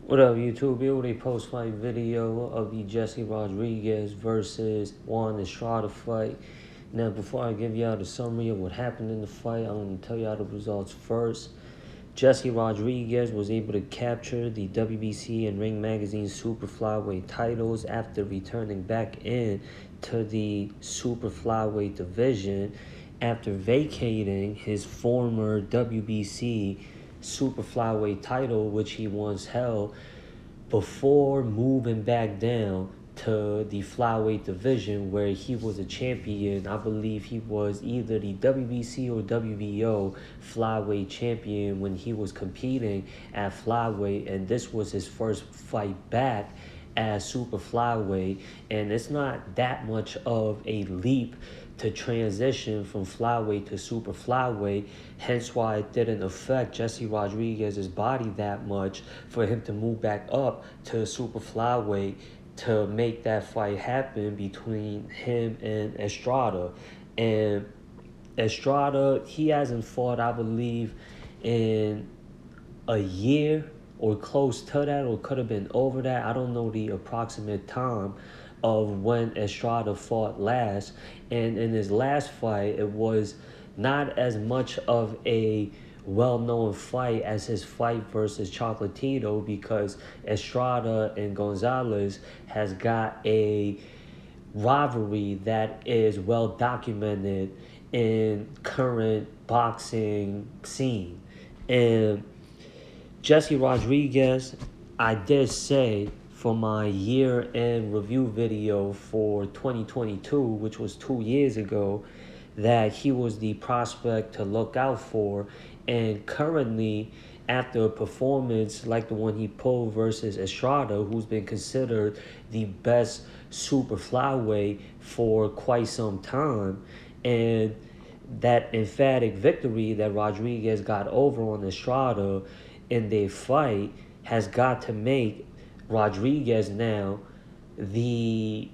What up, YouTube? Here with a post-fight video of the Jesse Rodriguez versus Juan Estrada fight. Now, before I give y'all the summary of what happened in the fight, I'm going to tell y'all the results first. Jesse Rodriguez was able to capture the WBC and Ring Magazine Super Flyweight titles after returning back in to the Super Flyweight division after vacating his former WBC Super Flyweight title, which he once held, before moving back down to the flyweight division where he was a champion. I believe he was either the WBC or WBO flyweight champion when he was competing at flyweight, and this was his first fight back as super flyweight, and it's not that much of a leap to transition from flyweight to super flyweight, hence why it didn't affect Jesse Rodriguez's body that much for him to move back up to super flyweight to make that fight happen between him and Estrada. And Estrada, he hasn't fought, I believe, in a year or close to that, or could have been over that. I don't know the approximate time of when Estrada fought last. And in his last fight, it was not as much of a well-known fight as his fight versus Chocolatito, because Estrada and Gonzalez has got a rivalry that is well documented in current boxing scene. And Jesse Rodriguez, I did say for my year-end review video for 2022, which was 2 years ago, that he was the prospect to look out for. And currently, after a performance like the one he pulled versus Estrada, who's been considered the best super flyweight for quite some time, and that emphatic victory that Rodriguez got over on Estrada in their fight has got to make Rodriguez now the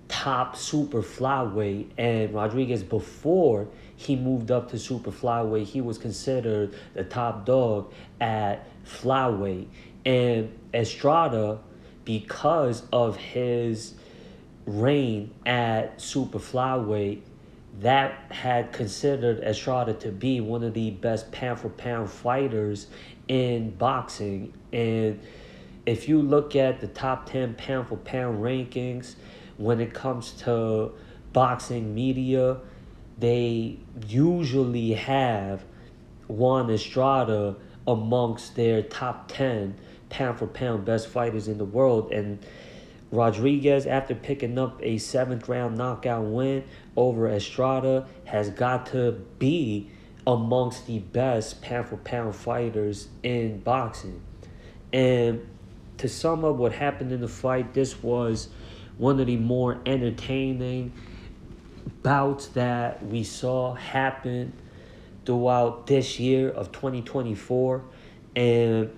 top super flyweight. And Rodriguez, before he moved up to super flyweight, he was considered the top dog at flyweight. And Estrada, because of his reign at super flyweight, that had considered Estrada to be one of the best pound-for-pound fighters in boxing. And if you look at the top 10 pound-for-pound rankings, when it comes to boxing media, they usually have Juan Estrada amongst their top 10 pound-for-pound best fighters in the world. And Rodriguez, after picking up a 7th-round knockout win over Estrada, has got to be amongst the best pound-for-pound fighters in boxing. And to sum up what happened in the fight, this was one of the more entertaining bouts that we saw happen throughout this year of 2024. And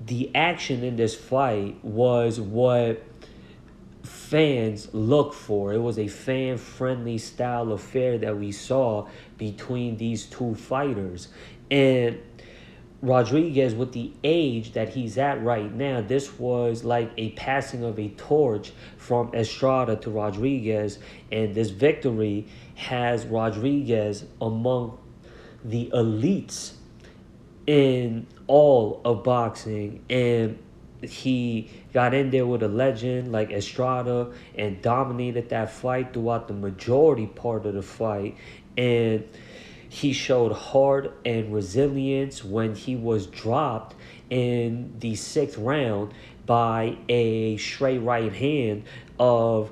the action in this fight was what fans look for. It was a fan-friendly style affair that we saw between these two fighters. And Rodriguez, with the age that he's at right now, this was like a passing of a torch from Estrada to Rodriguez, and this victory has Rodriguez among the elites in all of boxing. And he got in there with a legend like Estrada and dominated that fight throughout the majority part of the fight. And he showed heart and resilience when he was dropped in the 6th round by a straight right hand of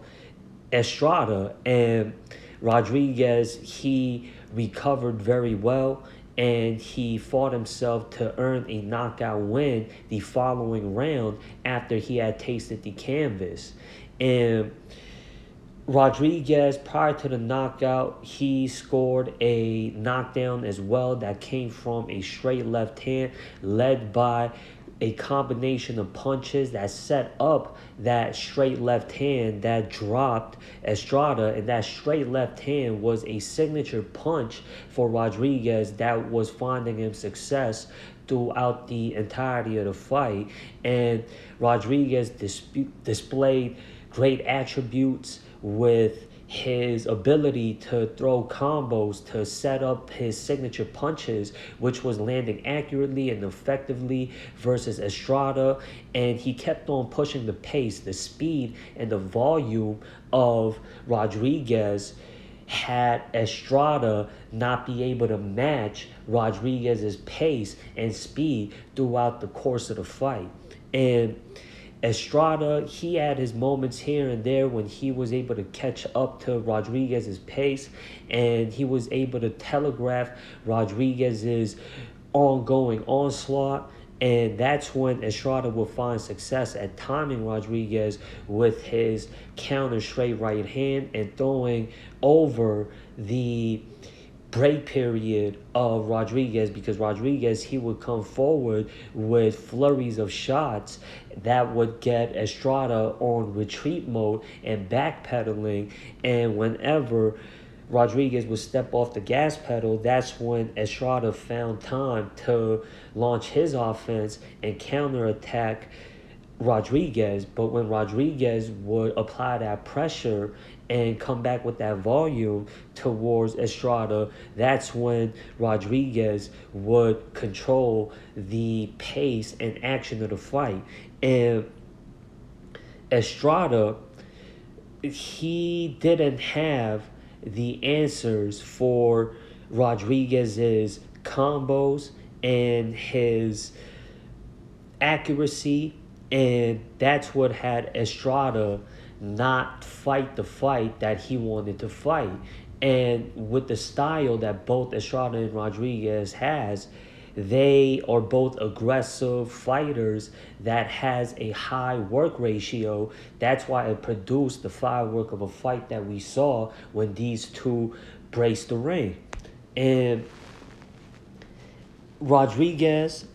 Estrada. And Rodriguez, he recovered very well, and he fought himself to earn a knockout win the following round after he had tasted the canvas. And Rodriguez, prior to the knockout, he scored a knockdown as well that came from a straight left hand led by a combination of punches that set up that straight left hand that dropped Estrada. And that straight left hand was a signature punch for Rodriguez that was finding him success throughout the entirety of the fight. And Rodriguez displayed great attributes with his ability to throw combos to set up his signature punches, which was landing accurately and effectively versus Estrada. And he kept on pushing the pace, the speed, and the volume of Rodriguez had Estrada not be able to match Rodriguez's pace and speed throughout the course of the fight. And Estrada, he had his moments here and there when he was able to catch up to Rodriguez's pace, and he was able to telegraph Rodriguez's ongoing onslaught. And that's when Estrada will find success at timing Rodriguez with his counter straight right hand and throwing over the break period of Rodriguez, because Rodriguez, he would come forward with flurries of shots that would get Estrada on retreat mode and backpedaling. And whenever Rodriguez would step off the gas pedal, that's when Estrada found time to launch his offense and counterattack Rodriguez. But when Rodriguez would apply that pressure and come back with that volume towards Estrada, that's when Rodriguez would control the pace and action of the fight. And Estrada, he didn't have the answers for Rodriguez's combos and his accuracy, and that's what had Estrada not fight the fight that he wanted to fight. And with the style that both Estrada and Rodriguez has, they are both aggressive fighters that has a high work ratio. That's why it produced the firework of a fight that we saw when these two braced the ring. And Rodriguez,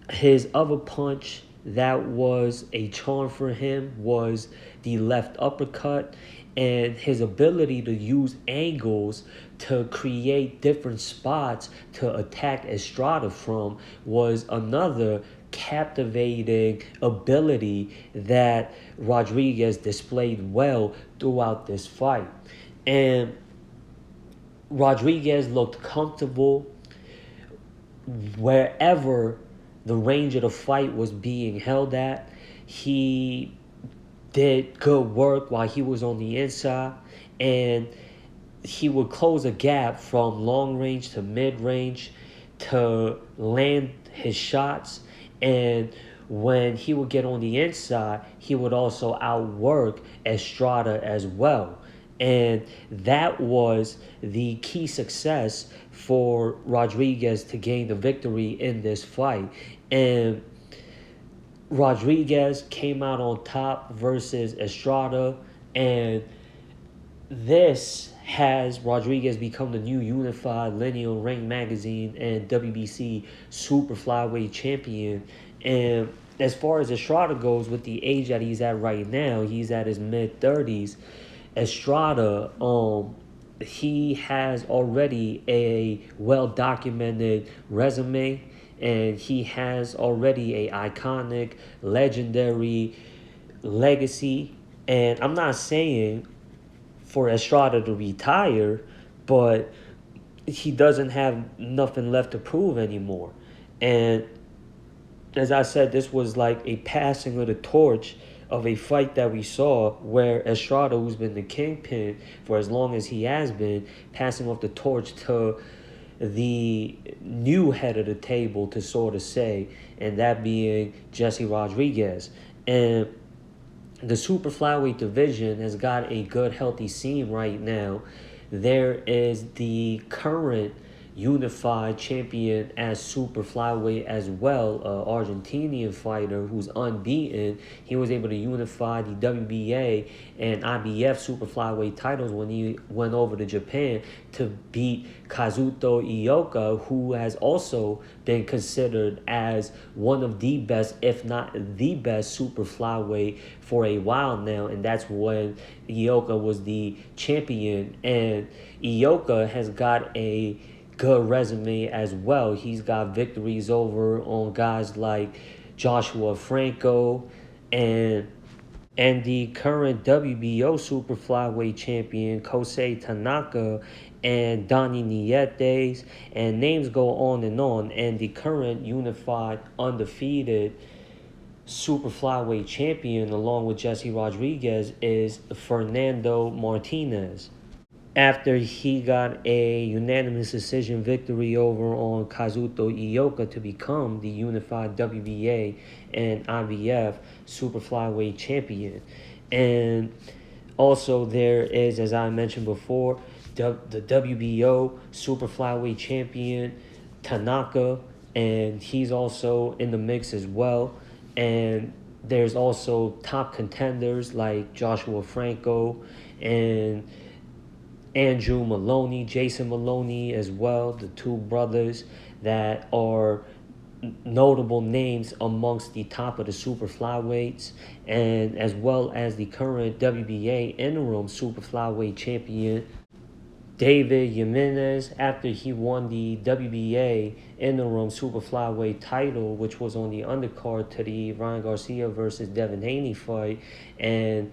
his other punch that was a charm for him was the left uppercut, and his ability to use angles to create different spots to attack Estrada from was another captivating ability that Rodriguez displayed well throughout this fight. And Rodriguez looked comfortable wherever the range of the fight was being held at. He did good work while he was on the inside, and he would close a gap from long range to mid range to land his shots. And when he would get on the inside, he would also outwork Estrada as well. And that was the key success for Rodriguez to gain the victory in this fight. And Rodriguez came out on top versus Estrada, and this has Rodriguez become the new unified lineal ring magazine and WBC super flyweight champion. And as far as Estrada goes, with the age that he's at right now, he's at his mid-30s. Estrada, he has already a well-documented resume, and he has already a iconic, legendary legacy. And I'm not saying for Estrada to retire, but he doesn't have nothing left to prove anymore. And as I said, this was like a passing of the torch of a fight that we saw where Estrada, who's been the kingpin for as long as he has been, passing off the torch to the new head of the table, to sort of say, and that being Jesse Rodriguez. And the super flyweight division has got a good, healthy scene right now. There is the current unified champion as super flyweight as well, Argentinian fighter who's unbeaten. He was able to unify the WBA and IBF super flyweight titles when he went over to Japan to beat Kazuto Ioka, who has also been considered as one of the best, if not the best, super flyweight for a while now. And that's when Ioka was the champion. And Ioka has got a good resume as well. He's got victories over on guys like Joshua Franco and the current WBO super flyweight champion Kosei Tanaka and Donnie Nietes, and names go on, and the current unified undefeated super flyweight champion along with Jesse Rodriguez is Fernando Martinez. After he got a unanimous decision victory over on Kazuto Ioka to become the unified WBA and IBF super flyweight champion. And also there is, as I mentioned before, the WBO super flyweight champion Tanaka, and he's also in the mix as well. And there's also top contenders like Joshua Franco and Andrew Maloney, Jason Maloney as well, the two brothers that are notable names amongst the top of the super flyweights, and as well as the current WBA interim super flyweight champion David Jimenez, after he won the WBA interim super flyweight title, which was on the undercard to the Ryan Garcia versus Devin Haney fight, and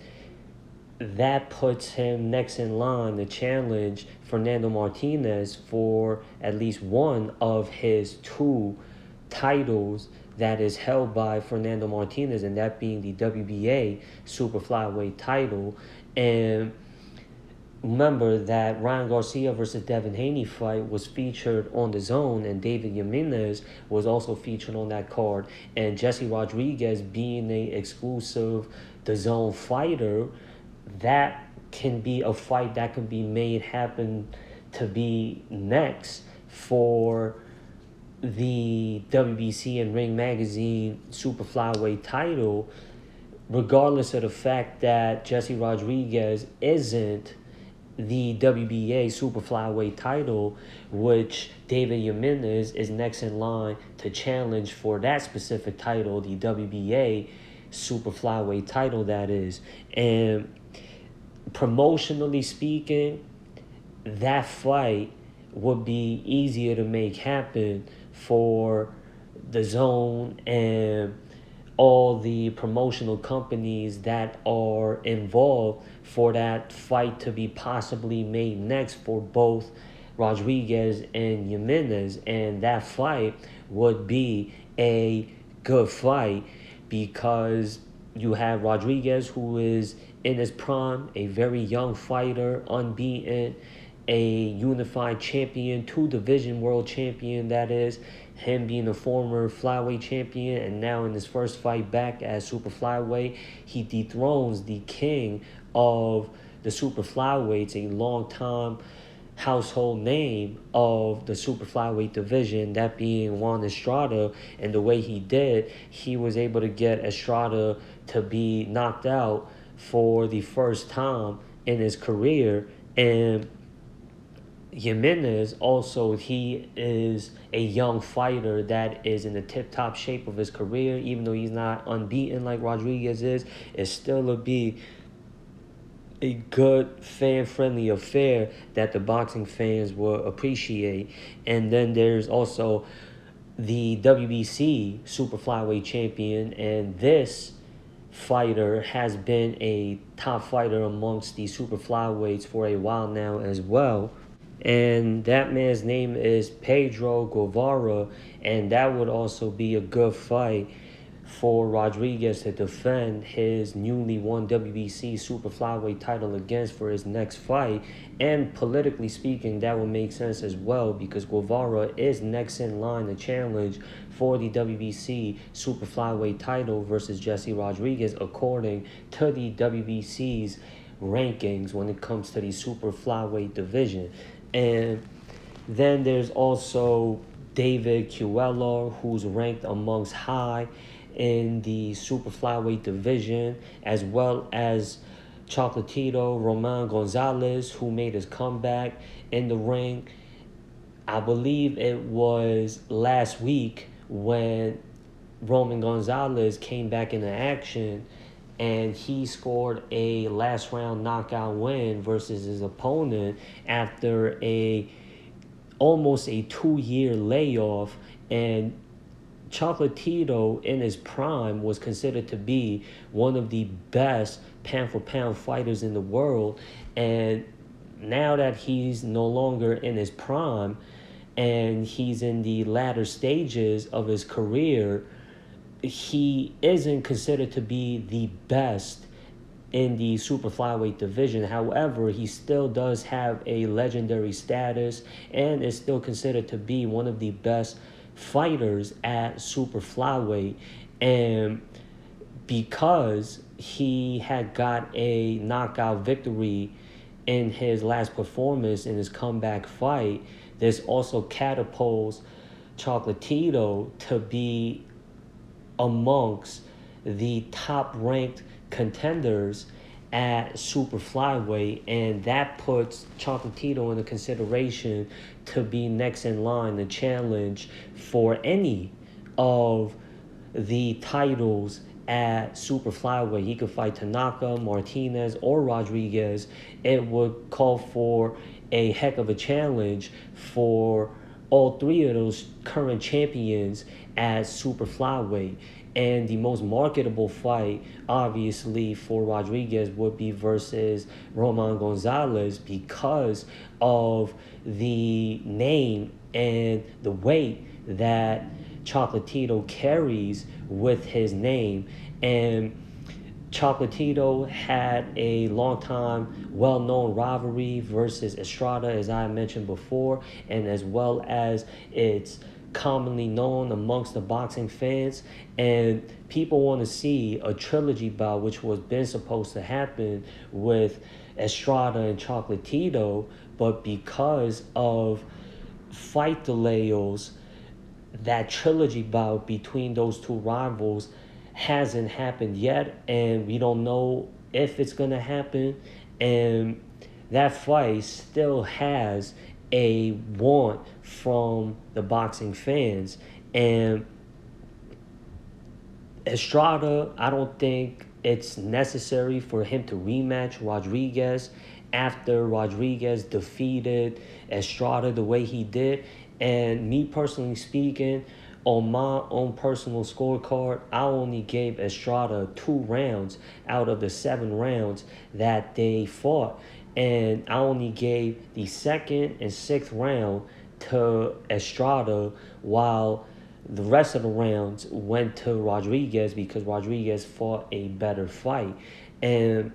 that puts him next in line to challenge Fernando Martinez for at least one of his two titles that is held by Fernando Martinez, and that being the WBA super flyweight title. And remember that Ryan Garcia versus Devin Haney fight was featured on the Zone, and David Jimenez was also featured on that card. And Jesse Rodriguez being a exclusive the Zone fighter, that can be a fight that can be made happen to be next for the WBC and Ring Magazine Super Flyweight title, regardless of the fact that Jesse Rodriguez isn't the WBA Super Flyweight title, which David Jimenez is next in line to challenge for that specific title, the WBA Super Flyweight title, that is. And promotionally speaking, that fight would be easier to make happen for the Zone and all the promotional companies that are involved for that fight to be possibly made next for both Rodriguez and Jimenez. And that fight would be a good fight because you have Rodriguez, who is in his prime, a very young fighter, unbeaten, a unified champion, two-division world champion, that is, him being a former flyweight champion, and now in his first fight back as super flyweight, he dethrones the king of the super flyweights, a long-time household name of the super flyweight division, that being Juan Estrada. And the way he did, he was able to get Estrada to be knocked out for the first time in his career. And Jimenez also, he is a young fighter that is in the tip-top shape of his career. Even though he's not unbeaten like Rodriguez is, it's still a good fan-friendly affair that the boxing fans will appreciate. And then there's also the WBC super flyweight champion, and this fighter has been a top fighter amongst the super flyweights for a while now as well. And that man's name is Pedro Guevara, and that would also be a good fight for Rodriguez to defend his newly won WBC super flyweight title against for his next fight. And politically speaking, that would make sense as well, because Guevara is next in line to challenge for the WBC super flyweight title versus Jesse Rodriguez, according to the WBC's rankings when it comes to the super flyweight division. And then there's also David Cuellar, who's ranked amongst high in the super flyweight division, as well as Chocolatito Roman Gonzalez, who made his comeback in the ring. I believe it was last week when Roman Gonzalez came back into action, and he scored a last round knockout win versus his opponent after a almost a 2-year layoff, and Chocolatito in his prime was considered to be one of the best pound for pound fighters in the world. And now that he's no longer in his prime and he's in the latter stages of his career, he isn't considered to be the best in the super flyweight division. However, he still does have a legendary status and is still considered to be one of the best fighters at super flyweight. And because he had got a knockout victory in his last performance in his comeback fight, this also catapults Chocolatito to be amongst the top ranked contenders at super flyweight, and that puts Chocolatito in the consideration to be next in line to challenge for any of the titles at super flyweight. He could fight Tanaka, Martinez, or Rodriguez. It would call for a heck of a challenge for all three of those current champions at super flyweight. And the most marketable fight, obviously, for Rodriguez would be versus Roman Gonzalez because of the name and the weight that Chocolatito carries with his name. And Chocolatito had a long time well-known rivalry versus Estrada, as I mentioned before, and as well as it's commonly known amongst the boxing fans. And people want to see a trilogy bout, which was been supposed to happen with Estrada and Chocolatito, but because of fight delays, that trilogy bout between those two rivals hasn't happened yet, and we don't know if it's going to happen. And that fight still has a want from the boxing fans. And Estrada, I don't think it's necessary for him to rematch Rodriguez after Rodriguez defeated Estrada the way he did. And me personally speaking, on my own personal scorecard, I only gave Estrada 2 rounds out of the 7 rounds that they fought. And I only gave the 2nd and 6th round to Estrada, while the rest of the rounds went to Rodriguez because Rodriguez fought a better fight. And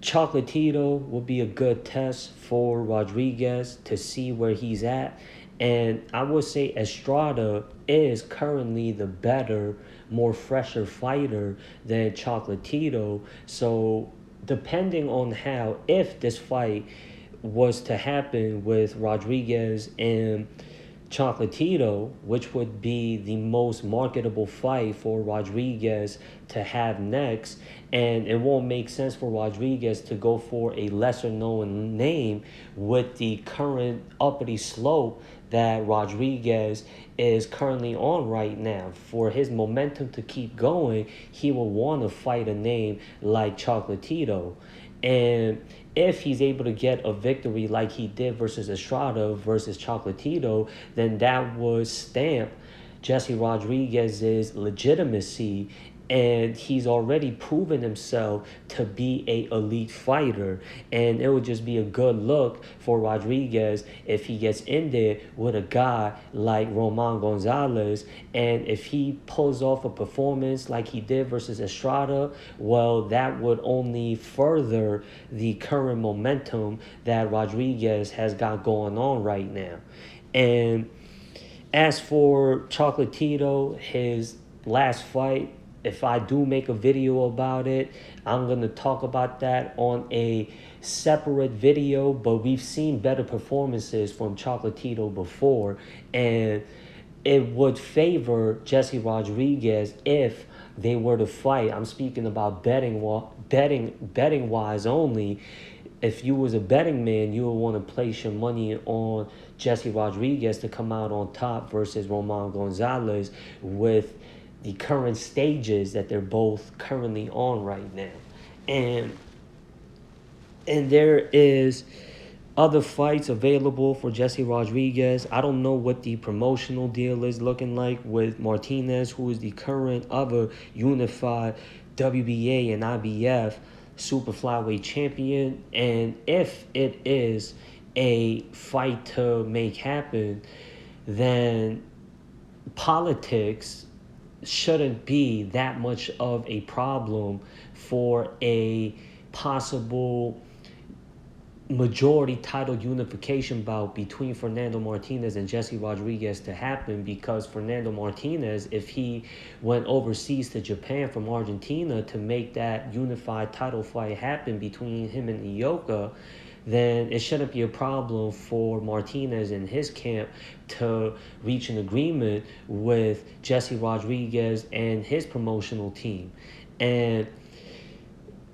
Chocolatito would be a good test for Rodriguez to see where he's at. And I would say Estrada is currently the better, more fresher fighter than Chocolatito. So depending on how, if this fight was to happen with Rodriguez and Chocolatito, which would be the most marketable fight for Rodriguez to have next, and it won't make sense for Rodriguez to go for a lesser known name with the current uppity slope that Rodriguez is currently on right now. For his momentum to keep going, he will want to fight a name like Chocolatito. And if he's able to get a victory like he did versus Estrada versus Chocolatito, then that would stamp Jesse Rodriguez's legitimacy, and he's already proven himself to be a elite fighter. And it would just be a good look for Rodriguez if he gets in there with a guy like Roman Gonzalez. And if he pulls off a performance like he did versus Estrada, well, that would only further the current momentum that Rodriguez has got going on right now. And as for Chocolatito, his last fight, if I do make a video about it, I'm going to talk about that on a separate video. But we've seen better performances from Chocolatito before, and it would favor Jesse Rodriguez if they were to fight. I'm speaking about betting wise only. If you was a betting man, you would want to place your money on Jesse Rodriguez to come out on top versus Roman Gonzalez with the current stages that they're both currently on right now. And there is other fights available for Jesse Rodriguez. I don't know what the promotional deal is looking like with Martinez, who is the current other unified WBA and IBF super flyweight champion. And if it is a fight to make happen, then politics shouldn't be that much of a problem for a possible majority title unification bout between Fernando Martinez and Jesse Rodriguez to happen, because Fernando Martinez, if he went overseas to Japan from Argentina to make that unified title fight happen between him and Ioka, then it shouldn't be a problem for Martinez and his camp to reach an agreement with Jesse Rodriguez and his promotional team. And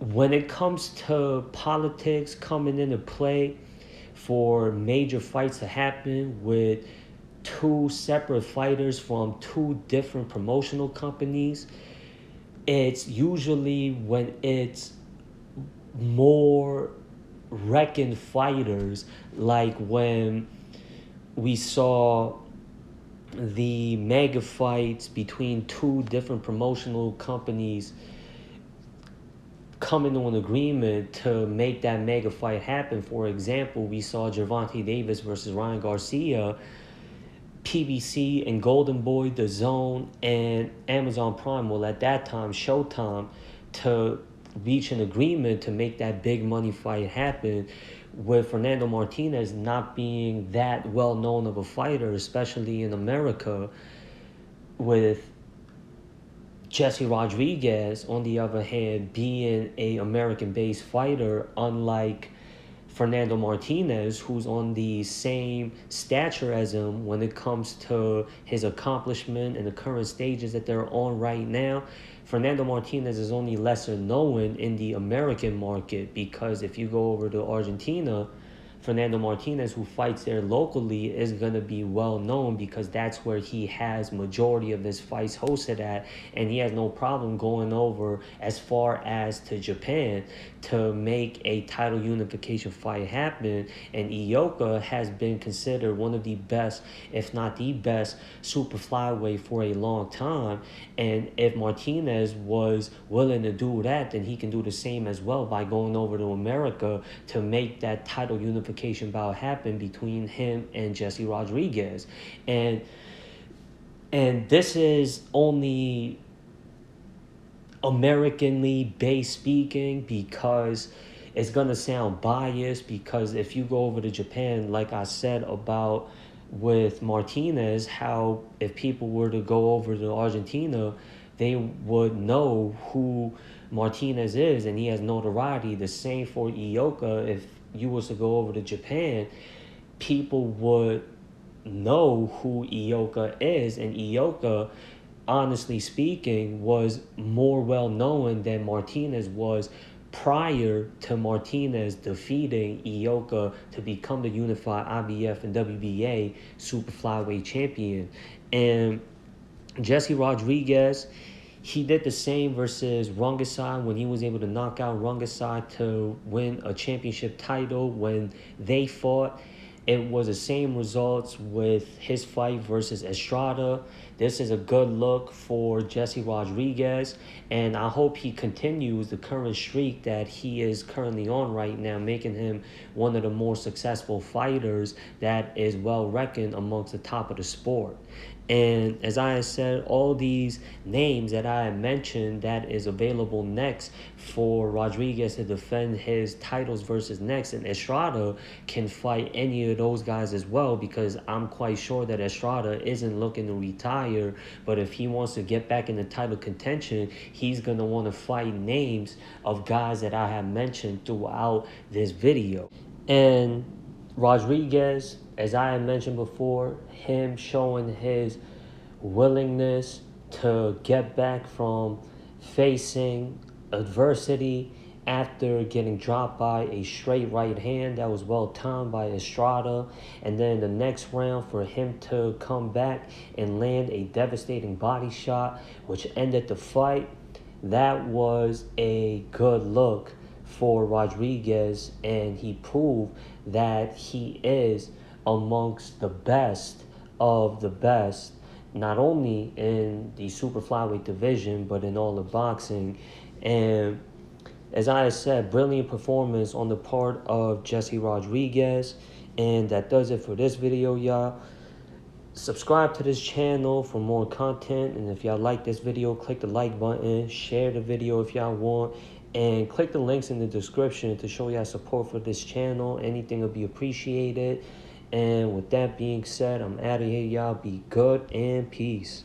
when it comes to politics coming into play for major fights to happen with two separate fighters from two different promotional companies, it's usually when it's more reckoned fighters, like when we saw the mega fights between two different promotional companies coming to an agreement to make that mega fight happen. For example, we saw Gervonta Davis versus Ryan Garcia, PBC and Golden Boy, DAZN, and Amazon Prime, well at that time Showtime, to reach an agreement to make that big money fight happen, with Fernando Martinez not being that well known of a fighter, especially in America, with Jesse Rodriguez, on the other hand, being a American-based fighter, unlike Fernando Martinez, who's on the same stature as him when it comes to his accomplishment and the current stages that they're on right now. Fernando Martinez is only lesser known in the American market, because if you go over to Argentina, Fernando Martinez, who fights there locally, is going to be well known, because that's where he has majority of his fights hosted at, and he has no problem going over as far as to Japan to make a title unification fight happen. And Ioka has been considered one of the best, if not the best, super flyweight for a long time. And if Martinez was willing to do that, then he can do the same as well by going over to America to make that title unification bout happen between him and Jesse Rodriguez. And this is only Americanly based speaking, because it's gonna sound biased, because if you go over to Japan, like I said about with Martinez, how if people were to go over to Argentina, they would know who Martinez is, and he has notoriety. The same for Ioka. If you was to go over to Japan, people would know who Ioka is, and Ioka, honestly speaking, was more well known than Martinez was prior to Martinez defeating Ioka to become the unified IBF and WBA super flyweight champion. And Jesse Rodriguez, he did the same versus Rungasai when he was able to knock out Rungasai to win a championship title. When they fought, it was the same results with his fight versus Estrada. This is a good look for Jesse Rodriguez, and I hope he continues the current streak that he is currently on right now, making him one of the more successful fighters that is well reckoned amongst the top of the sport. And as I said, all these names that I mentioned that is available next for Rodriguez to defend his titles versus next, and Estrada can fight any of those guys as well, because I'm quite sure that Estrada isn't looking to retire, but if he wants to get back in the title contention, he's going to want to fight names of guys that I have mentioned throughout this video. And Rodriguez, as I had mentioned before, him showing his willingness to get back from facing adversity after getting dropped by a straight right hand that was well timed by Estrada, and then the next round for him to come back and land a devastating body shot which ended the fight. That was a good look for Rodriguez, and he proved that he is amongst the best of the best, not only in the super flyweight division, but in all of boxing. And as I said, brilliant performance on the part of Jesse Rodriguez. And that does it for this video, y'all. Subscribe to this channel for more content. And if y'all like this video, click the like button. Share the video if y'all want. And click the links in the description to show y'all support for this channel. Anything will be appreciated. And with that being said, I'm out of here, y'all. Be good and peace.